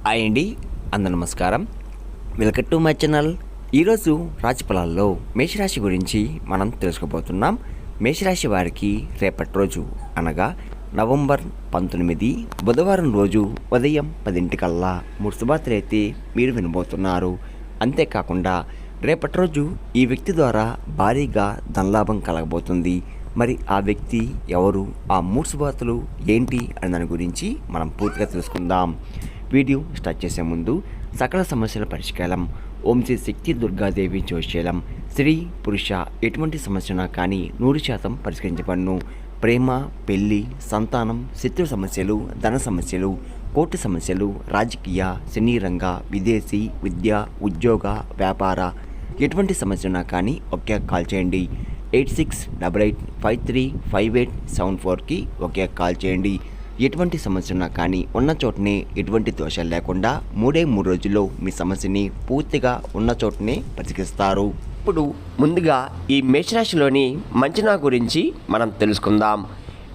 Hi అండి, అందరూ నమస్కారం. Welcome to my channel. ఈరోజు రాశిఫలాల్లో మేషరాశి గురించి మనం తెలుసుకోబోతున్నాం. మేషరాశి వారికి రేపటి రోజు అనగా నవంబర్ 19 బుధవారం రోజు ఉదయం 10 ముర్సుబాతులు అయితే మీరు వినబోతున్నారు. అంతేకాకుండా రేపటి రోజు ఈ వ్యక్తి ద్వారా భారీగా ధనలాభం కలగబోతుంది. మరి ఆ వ్యక్తి ఎవరు, ఆ ముర్సుబాతులు ఏంటి అనే దాని గురించి మనం పూర్తిగా తెలుసుకుందాం. వీడియో స్టార్ట్ చేసే ముందు సకల సమస్యల పరిష్కారం ఓం శ్రీ శక్తి దుర్గాదేవి జోష్యలం. స్త్రీ పురుష ఎటువంటి సమస్యనా కానీ 100% పరిష్కరించబడును. ప్రేమ, పెళ్లి, సంతానం, శత్రు సమస్యలు, ధన సమస్యలు, కోర్టు సమస్యలు, రాజకీయ, సినీ రంగ, విదేశీ, విద్య, ఉద్యోగ, వ్యాపార ఎటువంటి సమస్యనా కానీ ఒకే కాల్ చేయండి. 8688535874కి ఒకే కాల్ చేయండి. ఎటువంటి సమస్య ఉన్నా కానీ ఉన్న చోటనే ఎటువంటి దోషాలు లేకుండా 3 రోజుల్లో మీ సమస్యని పూర్తిగా ఉన్న చోటనే పరిష్కరిస్తారు. ఇప్పుడు ముందుగా ఈ మేషరాశిలోని మంచనా గురించి మనం తెలుసుకుందాం.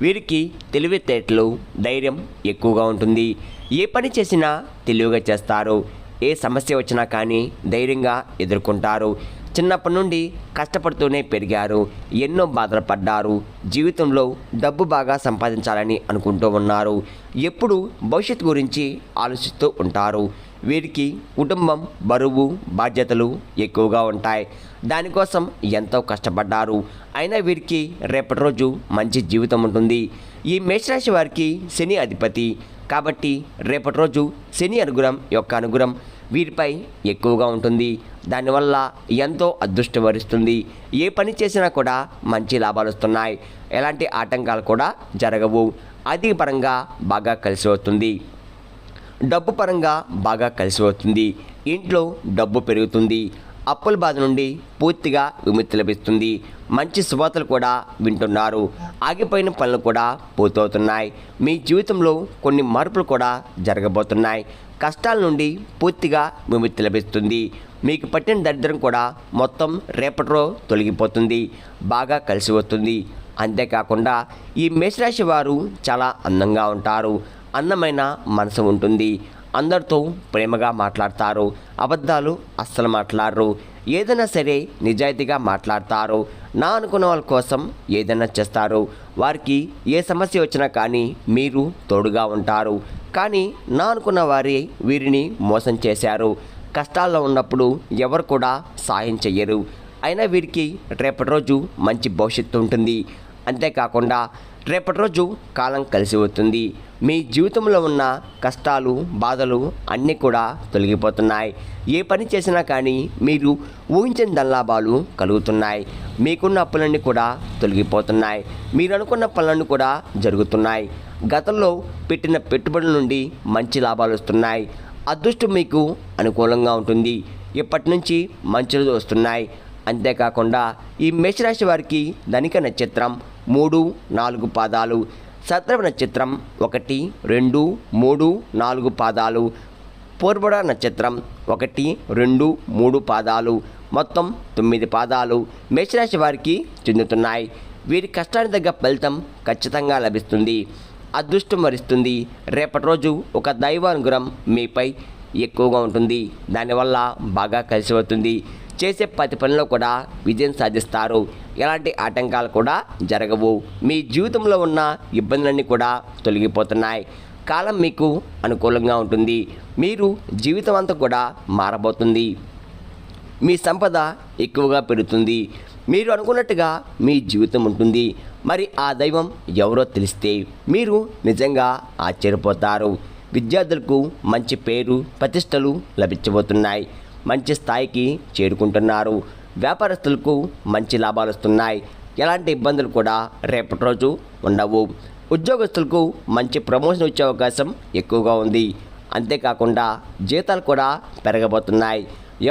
వీరికి తెలివితేటలు, ధైర్యం ఎక్కువగా ఉంటుంది. ఏ పని చేసినా తెలివిగా చేస్తారు. ఏ సమస్య వచ్చినా కానీ ధైర్యంగా ఎదుర్కొంటారు. చిన్నప్పటి నుండి కష్టపడుతూనే పెరిగారు. ఎన్నో బాధలు పడ్డారు. జీవితంలో డబ్బు బాగా సంపాదించాలని అనుకుంటూ ఉన్నారు. ఎప్పుడు భవిష్యత్తు గురించి ఆలోచిస్తూ ఉంటారు. వీరికి కుటుంబం, బరువు, బాధ్యతలు ఎక్కువగా ఉంటాయి. దానికోసం ఎంతో కష్టపడ్డారు. అయినా వీరికి రేపటి రోజు మంచి జీవితం ఉంటుంది. ఈ మేషరాశి వారికి శని అధిపతి కాబట్టి రేపటి రోజు శని అనుగ్రహం వీరిపై ఎక్కువగా ఉంటుంది. దానివల్ల ఎంతో అదృష్టం వరిస్తుంది. ఏ పని చేసినా కూడా మంచి లాభాలు వస్తున్నాయి. ఎలాంటి ఆటంకాలు కూడా జరగవు. ఆర్థిక పరంగా బాగా కలిసి వస్తుంది. డబ్బు పరంగా బాగా కలిసి వస్తుంది. ఇంట్లో డబ్బు పెరుగుతుంది. అప్పుల బాధ నుండి పూర్తిగా విముక్తి లభిస్తుంది. మంచి శుభార్తలు కూడా వింటున్నారు. ఆగిపోయిన పనులు కూడా పూర్తవుతున్నాయి. మీ జీవితంలో కొన్ని మార్పులు కూడా జరగబోతున్నాయి. కష్టాల నుండి పూర్తిగా విముక్తి లభిస్తుంది. మీకు పట్టిన దరిద్రం కూడా మొత్తం రేపటిలో తొలగిపోతుంది. బాగా కలిసి వస్తుంది. అంతేకాకుండా ఈ మేషరాశి వారు చాలా అందంగా ఉంటారు. అందమైన మనసు ఉంటుంది. అందరితో ప్రేమగా మాట్లాడతారు. అబద్ధాలు అస్సలు మాట్లాడరు. ఏదైనా సరే నిజాయితీగా మాట్లాడతారు. నా అనుకున్న వాళ్ళ కోసం ఏదైనా చేస్తారు. వారికి ఏ సమస్య వచ్చినా కానీ మీరు తోడుగా ఉంటారు. కానీ నా అనుకున్న వీరిని మోసం చేశారు. కష్టాల్లో ఉన్నప్పుడు ఎవరు కూడా సాయం చెయ్యరు. అయినా వీరికి రేపటి రోజు మంచి భవిష్యత్తు ఉంటుంది. అంతేకాకుండా రేపటి రోజు కాలం కలిసి వస్తుంది. మీ జీవితంలో ఉన్న కష్టాలు, బాధలు అన్నీ కూడా తొలగిపోతున్నాయి. ఏ పని చేసినా కానీ మీరు ఊహించని ధనలాభాలు కలుగుతున్నాయి. మీకున్న అప్పులన్నీ కూడా తొలగిపోతున్నాయి. మీరు అనుకున్న పనులన్నీ కూడా జరుగుతున్నాయి. గతంలో పెట్టిన పెట్టుబడుల నుండి మంచి లాభాలు వస్తున్నాయి. అదృష్టం మీకు అనుకూలంగా ఉంటుంది. ఇప్పటి నుంచి మంచి రోజులు వస్తున్నాయి. అంతేకాకుండా ఈ మేషరాశి వారికి ధనిక నక్షత్రం 3, 4 పాదాలు, సత్రవ నక్షత్రం 1, 2, 3, 4 పాదాలు, పూర్వడ నక్షత్రం 1, 2, 3 పాదాలు, మొత్తం 9 పాదాలు మేషరాశి వారికి చెందుతున్నాయి. వీరి కష్టానికి తగ్గ ఫలితం ఖచ్చితంగా లభిస్తుంది. అదృష్టం వరిస్తుంది. రేపటి రోజు ఒక దైవానుగ్రహం మీపై ఎక్కువగా ఉంటుంది. దానివల్ల బాగా కలిసి వస్తుంది. చేసే ప్రతి పనిలో కూడా విజయం సాధిస్తారు. ఎలాంటి ఆటంకాలు కూడా జరగవు. మీ జీవితంలో ఉన్న ఇబ్బందులన్నీ కూడా తొలగిపోతున్నాయి. కాలం మీకు అనుకూలంగా ఉంటుంది. మీరు జీవితం అంతా కూడా మారబోతుంది. మీ సంపద ఎక్కువగా పెరుగుతుంది. మీరు అనుకున్నట్టుగా మీ జీవితం ఉంటుంది. మరి ఆ దైవం ఎవరో తెలిస్తే మీరు నిజంగా ఆశ్చర్యపోతారు. విద్యార్థులకు మంచి పేరు, ప్రతిష్టలు లభించబోతున్నాయి. మంచి స్థాయికి చేరుకుంటున్నారు. వ్యాపారస్తులకు మంచి లాభాలు వస్తున్నాయి. ఎలాంటి ఇబ్బందులు కూడా రేపటి రోజు ఉండవు. ఉద్యోగస్తులకు మంచి ప్రమోషన్ వచ్చే అవకాశం ఎక్కువగా ఉంది. అంతేకాకుండా జీతాలు కూడా పెరగబోతున్నాయి.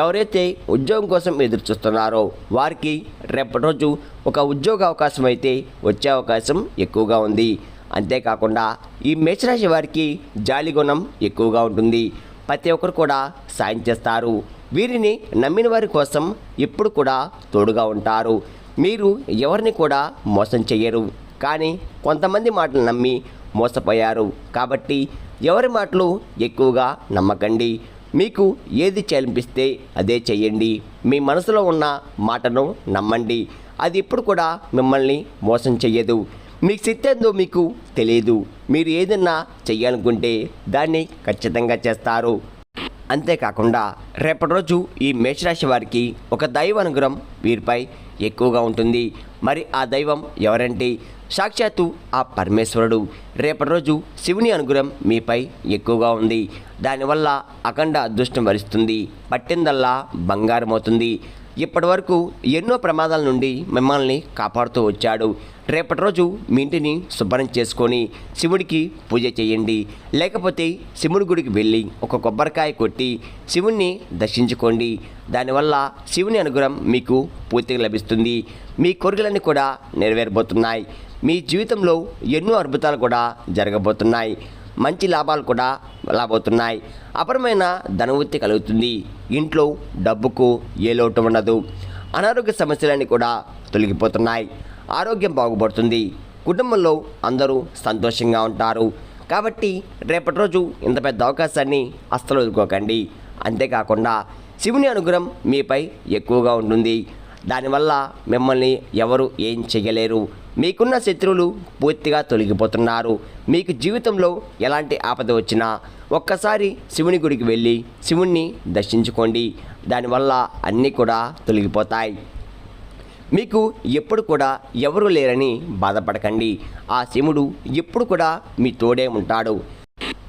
ఎవరైతే ఉద్యోగం కోసం ఎదురు చూస్తున్నారో వారికి రేపటి రోజు ఒక ఉద్యోగ అవకాశం అయితే వచ్చే అవకాశం ఎక్కువగా ఉంది. అంతేకాకుండా ఈ మేషరాశి వారికి జాలి గుణం ఎక్కువగా ఉంటుంది. ప్రతి ఒక్కరు కూడా సాయం చేస్తారు. వీరిని నమ్మిన వారి కోసం ఎప్పుడు కూడా తోడుగా ఉంటారు. మీరు ఎవరిని కూడా మోసం చెయ్యరు. కానీ కొంతమంది మాటలు నమ్మి మోసపోయారు. కాబట్టి ఎవరి మాటలు ఎక్కువగా నమ్మకండి. మీకు ఏది చేయాలనిపిస్తే అదే చేయండి. మీ మనసులో ఉన్న మాటను నమ్మండి. అది ఎప్పుడు కూడా మిమ్మల్ని మోసం చెయ్యదు. మీకు శక్తి ఏందో మీకు తెలియదు. మీరు ఏదన్నా చెయ్యాలనుకుంటే దాన్ని ఖచ్చితంగా చేస్తారు. అంతేకాకుండా రేపటి రోజు ఈ మేషరాశి వారికి ఒక దైవ అనుగ్రహం వీరిపై ఎక్కువగా ఉంటుంది. మరి ఆ దైవం ఎవరంటే సాక్షాత్తు ఆ పరమేశ్వరుడు. రేపటి రోజు శివుని అనుగ్రహం మీపై ఎక్కువగా ఉంది. దానివల్ల అఖండ అదృష్టం వరిస్తుంది. పట్టిందల్లా బంగారం అవుతుంది. ఇప్పటి వరకు ఎన్నో ప్రమాదాల నుండి మిమ్మల్ని కాపాడుతూ వచ్చాడు. రేపటి రోజు మీ ఇంటిని శుభ్రం చేసుకొని శివుడికి పూజ చేయండి. లేకపోతే శివుడి గుడికి వెళ్ళి ఒక కొబ్బరికాయ కొట్టి శివుణ్ణి దర్శించుకోండి. దానివల్ల శివుని అనుగ్రహం మీకు పూర్తిగా లభిస్తుంది. మీ కోరికలన్నీ కూడా నెరవేరబోతున్నాయి. మీ జీవితంలో ఎన్నో అద్భుతాలు కూడా జరగబోతున్నాయి. మంచి లాభాలు కూడా రాబోతున్నాయి. అపరమైన ధనవృత్తి కలుగుతుంది. ఇంట్లో డబ్బుకు ఏ లోటు ఉండదు. అనారోగ్య సమస్యలన్నీ కూడా తొలగిపోతున్నాయి. ఆరోగ్యం బాగుపడుతుంది. కుటుంబంలో అందరూ సంతోషంగా ఉంటారు. కాబట్టి రేపటి రోజు ఇంత పెద్ద అవకాశాన్ని అస్సలు వదులుకోకండి. అంతేకాకుండా శివుని అనుగ్రహం మీపై ఎక్కువగా ఉంటుంది. దానివల్ల మిమ్మల్ని ఎవరు ఏం చేయలేరు. మీకున్న శత్రువులు పూర్తిగా తొలగిపోతున్నారు. మీకు జీవితంలో ఎలాంటి ఆపద వచ్చినా ఒక్కసారి శివుని గుడికి వెళ్ళి శివుణ్ణి దర్శించుకోండి. దానివల్ల అన్నీ కూడా తొలగిపోతాయి. మీకు ఎప్పుడు కూడా ఎవరు లేరని బాధపడకండి. ఆ శివుడు ఎప్పుడు కూడా మీ తోడే ఉంటాడు.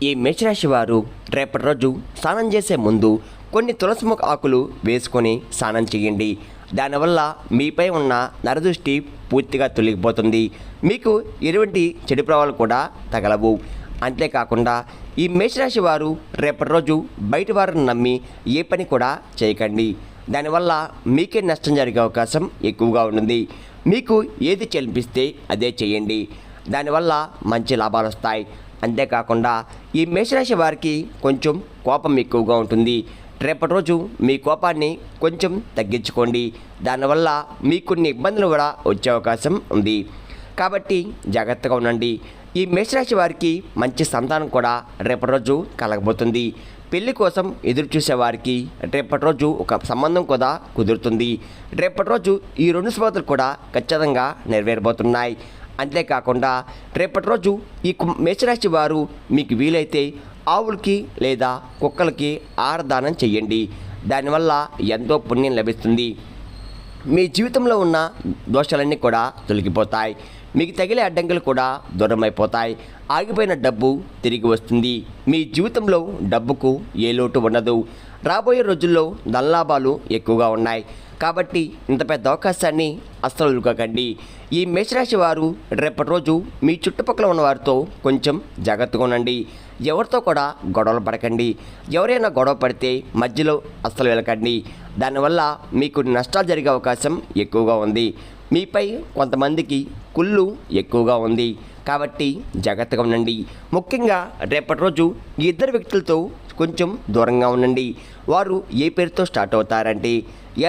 ఈ మేషరాశి వారు రేపటి రోజు స్నానం చేసే ముందు కొన్ని తులసి మొక్క ఆకులు వేసుకొని స్నానం చేయండి. దానివల్ల మీపై ఉన్న నరదృష్టి పూర్తిగా తొలగిపోతుంది. మీకు ఎటువంటి చెడు ప్రభావాలు కూడా తగలవు. అంతేకాకుండా ఈ మేషరాశి వారు రేపటి రోజు బయట వారిని నమ్మి ఏ పని కూడా చేయకండి. దానివల్ల మీకే నష్టం జరిగే అవకాశం ఎక్కువగా ఉంటుంది. మీకు ఏది చెల్లిపిస్తే అదే చేయండి. దానివల్ల మంచి లాభాలు వస్తాయి. అంతేకాకుండా ఈ మేషరాశి వారికి కొంచెం కోపం ఎక్కువగా ఉంటుంది. రేపటి రోజు మీ కోపాన్ని కొంచెం తగ్గించుకోండి. దానివల్ల మీకు కొన్ని ఇబ్బందులు కూడా వచ్చే అవకాశం ఉంది. కాబట్టి జాగ్రత్తగా ఉండండి. ఈ మేషరాశి వారికి మంచి సంతానం కూడా రేపటి రోజు కలగబోతుంది. పెళ్లి కోసం ఎదురు చూసే వారికి రేపటి రోజు ఒక సంబంధం కూడా కుదురుతుంది. రేపటి రోజు ఈ రెండు శుభార్తలు కూడా ఖచ్చితంగా నెరవేరబోతున్నాయి. అంతేకాకుండా రేపటి రోజు ఈ మేషరాశి వారు మీకు వీలైతే ఆవులకి లేదా కుక్కలకి ఆహారదానం చెయ్యండి. దానివల్ల ఎంతో పుణ్యం లభిస్తుంది. మీ జీవితంలో ఉన్న దోషాలన్నీ కూడా తొలగిపోతాయి. మీకు తగిలే అడ్డంకులు కూడా దూరం అయిపోతాయి. ఆగిపోయిన డబ్బు తిరిగి వస్తుంది. మీ జీవితంలో డబ్బుకు ఏ లోటు ఉండదు. రాబోయే రోజుల్లో ధనలాభాలు ఎక్కువగా ఉన్నాయి. కాబట్టి ఇంత పెద్ద అవకాశాన్ని అస్సలు వదులుకోకండి. ఈ మేషరాశి వారు రేపటి రోజు మీ చుట్టుపక్కల ఉన్న వారితో కొంచెం జాగ్రత్తగా ఉండండి. ఎవరితో కూడా గొడవలు పడకండి. ఎవరైనా గొడవ పడితే మధ్యలో అస్సలు వెళ్ళకండి. దానివల్ల మీకు నష్టాలు జరిగే అవకాశం ఎక్కువగా ఉంది. మీపై కొంతమందికి కుళ్ళు ఎక్కువగా ఉంది. కాబట్టి జాగ్రత్తగా ఉండండి. ముఖ్యంగా రేపటి రోజు ఈ ఇద్దరు వ్యక్తులతో కొంచెం దూరంగా ఉండండి. వారు ఏ పేరుతో స్టార్ట్ అవుతారంటే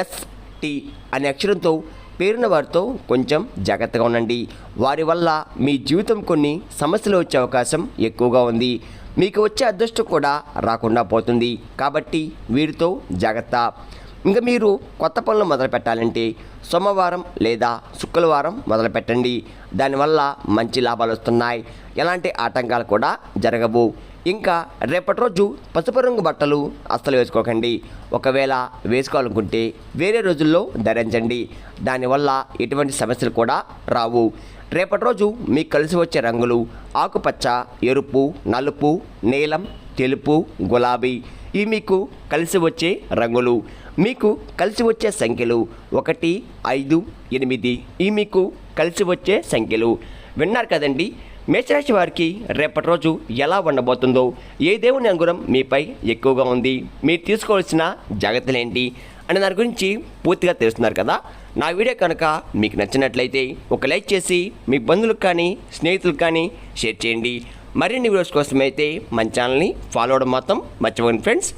ST అనే అక్షరంతో పేరున్న వారితో కొంచెం జాగ్రత్తగా ఉండండి. వారి వల్ల మీ జీవితం కొన్ని సమస్యలు వచ్చే అవకాశం ఎక్కువగా ఉంది. మీకు వచ్చే అదృష్టం కూడా రాకుండా పోతుంది. కాబట్టి వీరితో జాగ్రత్త. ఇంకా మీరు కొత్త పనులు మొదలు పెట్టాలంటే సోమవారం లేదా శుక్రవారం మొదలు పెట్టండి. దానివల్ల మంచి లాభాలు వస్తున్నాయి. ఎలాంటి ఆటంకాలు కూడా జరగవు. ఇంకా రేపటి రోజు పసుపు రంగు బట్టలు అస్సలు వేసుకోకండి. ఒకవేళ వేసుకోవాలనుకుంటే వేరే రోజుల్లో ధరించండి. దానివల్ల ఎటువంటి సమస్యలు కూడా రావు. రేపటి రోజు మీకు కలిసి వచ్చే రంగులు ఆకుపచ్చ, ఎరుపు, నలుపు, నీలం, తెలుపు, గులాబీ. ఇవి మీకు కలిసి వచ్చే రంగులు. మీకు కలిసి వచ్చే సంఖ్యలు 1, 5, 8. ఇవి మీకు కలిసి వచ్చే సంఖ్యలు. విన్నారు కదండి, మేషరాశి వారికి రేపటి రోజు ఎలా ఉండబోతుందో, ఏ దేవుని అనుగ్రహం మీపై ఎక్కువగా ఉంది, మీరు తీసుకోవాల్సిన జాగ్రత్తలు ఏంటి అనే దాని గురించి పూర్తిగా తెలుస్తున్నారు కదా. నా వీడియో కనుక మీకు నచ్చినట్లయితే ఒక లైక్ చేసి మీ బంధువులకు కానీ స్నేహితులకు కానీ షేర్ చేయండి. మరిన్ని వీడియోస్ కోసం అయితే మన ఛానల్ని ఫాలో అవ్వడం మాత్రం మర్చిపోండి ఫ్రెండ్స్.